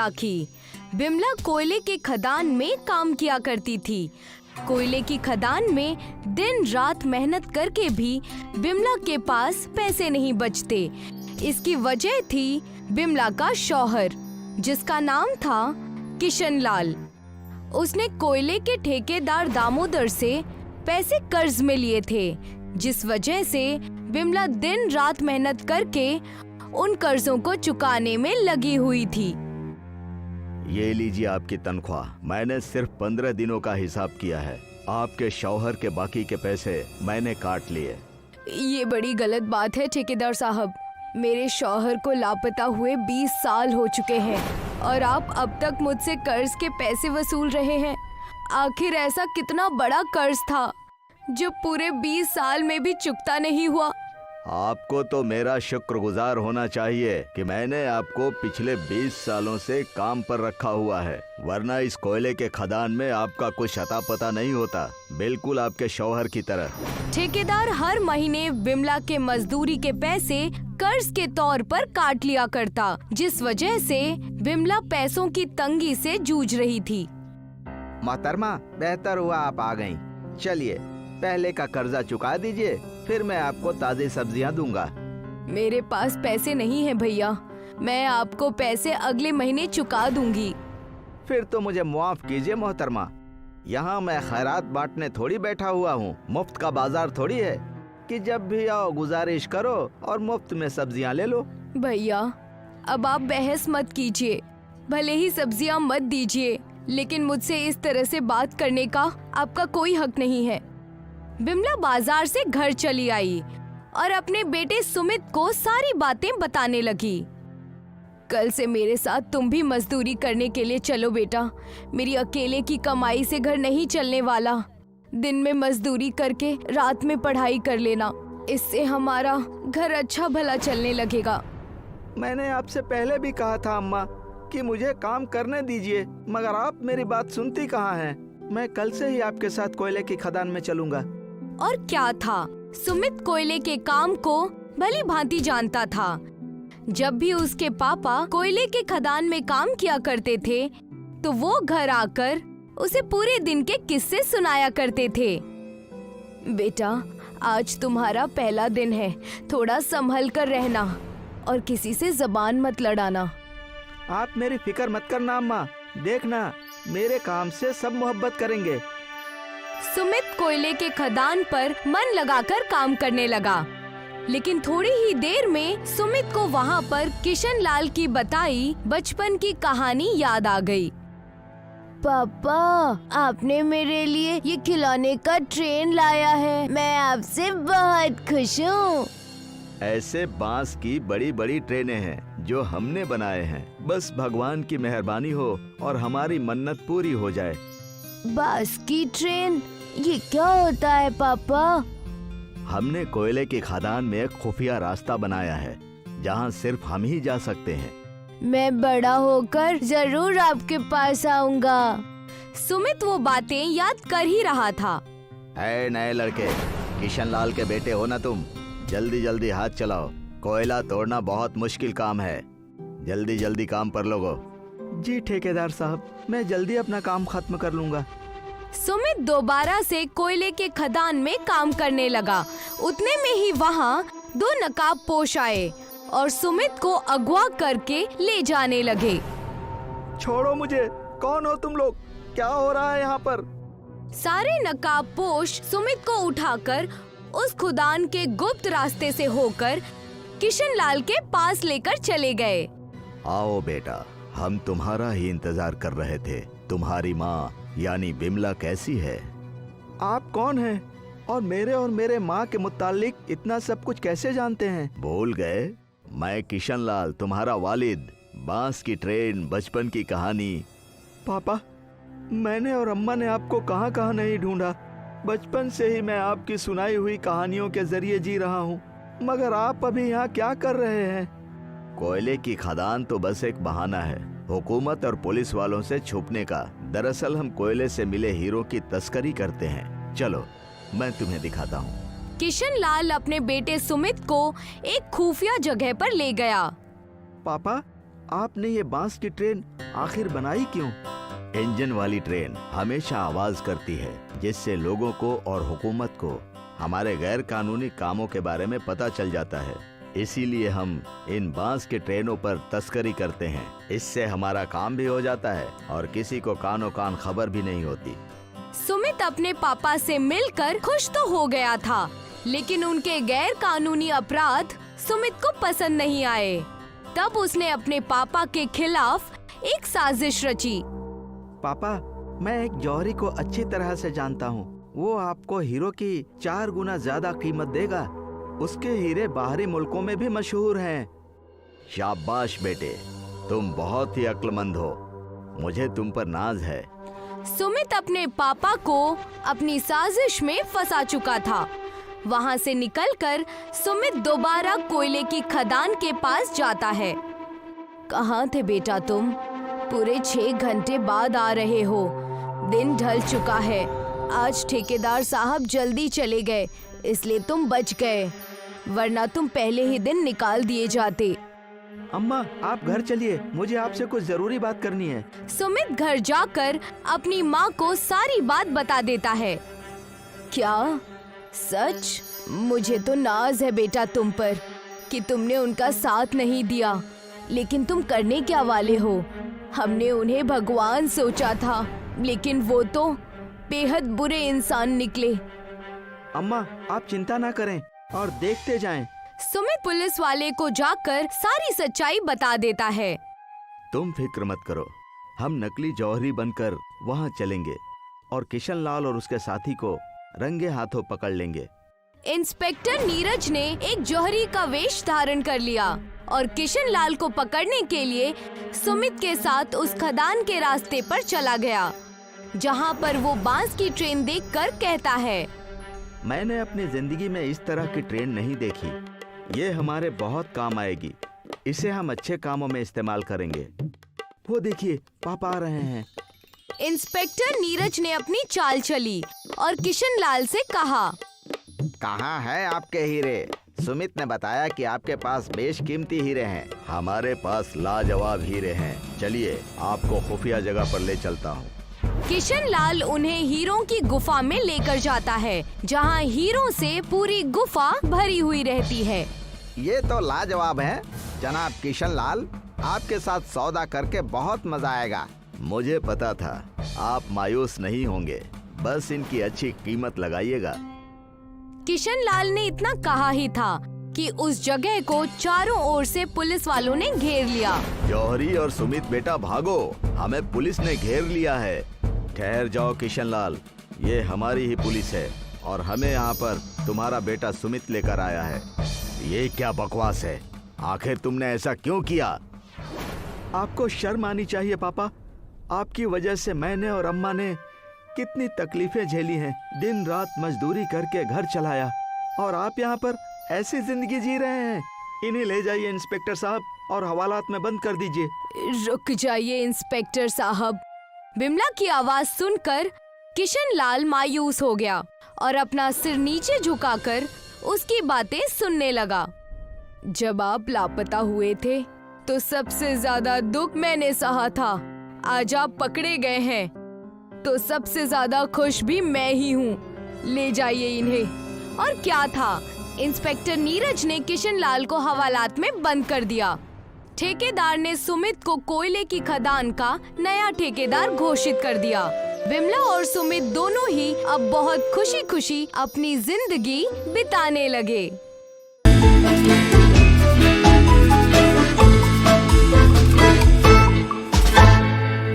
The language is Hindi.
बिमला की। बिमला कोयले के खदान में काम किया करती थी। कोयले की खदान में दिन रात मेहनत करके भी बिमला के पास पैसे नहीं बचते। इसकी वजह थी बिमला का शौहर, जिसका नाम था किशन लाल। उसने कोयले के ठेकेदार दामोदर से पैसे कर्ज में लिए थे, जिस वजह से बिमला दिन रात मेहनत करके उन कर्जों को चुकाने में लगी हुई थी। ये लीजिए आपकी तनख्वाह। मैंने सिर्फ 15 दिनों का हिसाब किया है। आपके शौहर के बाकी के पैसे मैंने काट लिए। ये बड़ी गलत बात है ठेकेदार साहब। मेरे शौहर को लापता हुए 20 साल हो चुके हैं और आप अब तक मुझसे कर्ज के पैसे वसूल रहे हैं। आखिर ऐसा कितना बड़ा कर्ज था जो पूरे 20 साल में भी चुकता नहीं हुआ? आपको तो मेरा शुक्रगुजार होना चाहिए कि मैंने आपको पिछले 20 सालों से काम पर रखा हुआ है, वरना इस कोयले के खदान में आपका कुछ अता पता नहीं होता, बिल्कुल आपके शौहर की तरह। ठेकेदार हर महीने बिमला के मजदूरी के पैसे कर्ज के तौर पर काट लिया करता, जिस वजह से बिमला पैसों की तंगी से जूझ रही थी। मोहतरमा, बेहतर हुआ आप आ गईं। चलिए पहले का कर्जा चुका दीजिए, फिर मैं आपको ताज़ी सब्जियां दूंगा। मेरे पास पैसे नहीं है भैया, मैं आपको पैसे अगले महीने चुका दूंगी। फिर तो मुझे माफ कीजिए मोहतरमा, यहाँ मैं खैरात बांटने थोड़ी बैठा हुआ हूँ। मुफ्त का बाजार थोड़ी है कि जब भी आओ गुजारिश करो और मुफ्त में सब्जियाँ ले लो। भैया अब आप बहस मत कीजिए, भले ही सब्जियाँ मत दीजिए, लेकिन मुझसे इस तरह से बात करने का आपका कोई हक नहीं है। बिमला बाजार से घर चली आई और अपने बेटे सुमित को सारी बातें बताने लगी। कल से मेरे साथ तुम भी मजदूरी करने के लिए चलो बेटा। मेरी अकेले की कमाई से घर नहीं चलने वाला। दिन में मजदूरी करके रात में पढ़ाई कर लेना, इससे हमारा घर अच्छा भला चलने लगेगा। मैंने आपसे पहले भी कहा था अम्मा कि मुझे काम करने दीजिए, मगर आप मेरी बात सुनती कहाँ हैं। मैं कल से ही आपके साथ कोयले की खदान में चलूंगा। और क्या था, सुमित कोयले के काम को भली भांति जानता था। जब भी उसके पापा कोयले के खदान में काम किया करते थे तो वो घर आकर उसे पूरे दिन के किस्से सुनाया करते थे। बेटा आज तुम्हारा पहला दिन है, थोड़ा संभल कर रहना और किसी से जबान मत लड़ाना। आप मेरी फिक्र मत करना अम्मा, देखना मेरे काम से सब मोहब्बत करेंगे। सुमित कोयले के खदान पर मन लगाकर काम करने लगा, लेकिन थोड़ी ही देर में सुमित को वहाँ पर किशन लाल की बताई बचपन की कहानी याद आ गई। पापा आपने मेरे लिए ये खिलौने का ट्रेन लाया है, मैं आपसे बहुत खुश हूँ। ऐसे बांस की बड़ी बड़ी ट्रेनें हैं जो हमने बनाए हैं, बस भगवान की मेहरबानी हो और हमारी मन्नत पूरी हो जाए। बांस की ट्रेन, ये क्या होता है पापा? हमने कोयले की खदान में एक खुफिया रास्ता बनाया है जहाँ सिर्फ हम ही जा सकते हैं। मैं बड़ा होकर जरूर आपके पास आऊंगा। सुमित वो बातें याद कर ही रहा था। ऐ नए लड़के, किशन लाल के बेटे हो ना तुम, जल्दी जल्दी हाथ चलाओ। कोयला तोड़ना बहुत मुश्किल काम है, जल्दी जल्दी काम पर लोगो। जी ठेकेदार साहब, मैं जल्दी अपना काम खत्म कर लूंगा। सुमित दोबारा से कोयले के खदान में काम करने लगा। उतने में ही वहाँ 2 नकाबपोश आए और सुमित को अगवा करके ले जाने लगे। छोड़ो मुझे, कौन हो तुम लोग? क्या हो रहा है यहाँ पर? सारे नकाबपोश सुमित को उठाकर उस खुदान के गुप्त रास्ते से होकर किशन लाल के पास लेकर चले गए। आओ बेटा, हम तुम्हारा ही इंतजार कर रहे थे। तुम्हारी माँ यानी बिमला कैसी है? आप कौन हैं और मेरे माँ के मुतालिक इतना सब कुछ कैसे जानते हैं? भूल गए? मैं किशन लाल, तुम्हारा वालिद। बांस की ट्रेन, बचपन की कहानी। पापा, मैंने और अम्मा ने आपको कहाँ कहाँ नहीं ढूंढा। बचपन से ही मैं आपकी सुनाई हुई कहानियों के जरिए जी रहा हूँ, मगर आप अभी यहाँ क्या कर रहे हैं? कोयले की खदान तो बस एक बहाना है हुकूमत और पुलिस वालों से छुपने का। दरअसल हम कोयले से मिले हीरो की तस्करी करते हैं। चलो मैं तुम्हें दिखाता हूँ। किशन लाल अपने बेटे सुमित को एक खुफिया जगह पर ले गया। पापा, आपने ये बांस की ट्रेन आखिर बनाई क्यों? इंजन वाली ट्रेन हमेशा आवाज करती है, जिससे लोगों को और हुकूमत को हमारे गैर कानूनी कामों के बारे में पता चल जाता है। इसीलिए हम इन बांस की ट्रेनों पर तस्करी करते हैं। इससे हमारा काम भी हो जाता है और किसी को कानो कान खबर भी नहीं होती। सुमित अपने पापा से मिलकर खुश तो हो गया था, लेकिन उनके गैर कानूनी अपराध सुमित को पसंद नहीं आए। तब उसने अपने पापा के खिलाफ एक साजिश रची। पापा, मैं एक जौहरी को अच्छी तरह से जानता हूँ। वो आपको हीरो की 4 गुना ज्यादा कीमत देगा। उसके हीरे बाहरी मुल्कों में भी मशहूर हैं। शाबाश बेटे, तुम बहुत ही अक्लमंद हो। मुझे तुम पर नाज है। सुमित अपने पापा को अपनी साजिश में फंसा चुका था। वहाँ से निकलकर सुमित दोबारा कोयले की खदान के पास जाता है। कहाँ थे बेटा तुम? पूरे 6 घंटे बाद आ रहे हो। दिन ढल चुका है। आज ठेकेदार साहब जल्दी चले गए, इसलिए तुम बच गए, वरना तुम पहले ही दिन निकाल दिए जाते। अम्मा, आप घर चलिए, मुझे आपसे कुछ जरूरी बात करनी है। सुमित घर जाकर अपनी माँ को सारी बात बता देता है। क्या सच? मुझे तो नाज है बेटा तुम पर कि तुमने उनका साथ नहीं दिया, लेकिन तुम करने क्या वाले हो? हमने उन्हें भगवान सोचा था, लेकिन वो तो बेहद बुरे इंसान निकले। अम्मा, आप चिंता ना करें और देखते जाएं। सुमित पुलिस वाले को जाकर सारी सच्चाई बता देता है। तुम फिक्र मत करो, हम नकली जौहरी बनकर वहाँ चलेंगे और किशन लाल और उसके साथी को रंगे हाथों पकड़ लेंगे। इंस्पेक्टर नीरज ने एक जौहरी का वेश धारण कर लिया और किशन लाल को पकड़ने के लिए सुमित के साथ उस खदान के रास्ते पर चला गया, जहाँ पर वो बांस की ट्रेन देखकर कहता है, मैंने अपनी जिंदगी में इस तरह की ट्रेन नहीं देखी। ये हमारे बहुत काम आएगी। इसे हम अच्छे कामों में इस्तेमाल करेंगे। वो देखिए, पापा आ रहे हैं। इंस्पेक्टर नीरज ने अपनी चाल चली और किशन लाल से कहा, कहाँ है आपके हीरे? सुमित ने बताया कि आपके पास बेशकीमती हीरे हैं। हमारे पास लाजवाब हीरे हैं। चलिए, आपको खुफिया जगह पर ले चलता हूँ। किशन लाल उन्हें हीरों की गुफा में लेकर जाता है, जहाँ हीरों से पूरी गुफा भरी हुई रहती है। ये तो लाजवाब है जनाब किशन लाल। आपके साथ सौदा करके बहुत मजा आएगा। मुझे पता था आप मायूस नहीं होंगे। बस इनकी अच्छी कीमत लगाइएगा। किशन लाल ने इतना कहा ही था कि उस जगह को चारों ओर से पुलिस वालों ने घेर लिया। जौहरी और सुमित बेटा भागो, हमें पुलिस ने घेर लिया है। ठहर जाओ किशन लाल, ये हमारी ही पुलिस है और हमें यहाँ पर तुम्हारा बेटा सुमित लेकर आया है। ये क्या बकवास है? आखिर तुमने ऐसा क्यों किया? आपको शर्म आनी चाहिए पापा। आपकी वजह से मैंने और अम्मा ने कितनी तकलीफें झेली हैं। दिन रात मजदूरी करके घर चलाया और आप यहाँ पर ऐसी जिंदगी जी रहे हैं। इन्हें ले जाइए इंस्पेक्टर साहब और हवालात में बंद कर दीजिए। रुक जाइए इंस्पेक्टर साहब। बिमला की आवाज सुनकर किशन लाल मायूस हो गया और अपना सिर नीचे झुकाकर उसकी बातें सुनने लगा। जब आप लापता हुए थे तो सबसे ज्यादा दुख मैंने सहा था। आज आप पकड़े गए हैं तो सबसे ज्यादा खुश भी मैं ही हूँ। ले जाइए इन्हें। और क्या था, इंस्पेक्टर नीरज ने किशन लाल को हवालात में बंद कर दिया। ठेकेदार ने सुमित को कोयले की खदान का नया ठेकेदार घोषित कर दिया। विमला और सुमित दोनों ही अब बहुत खुशी खुशी अपनी जिंदगी बिताने लगे।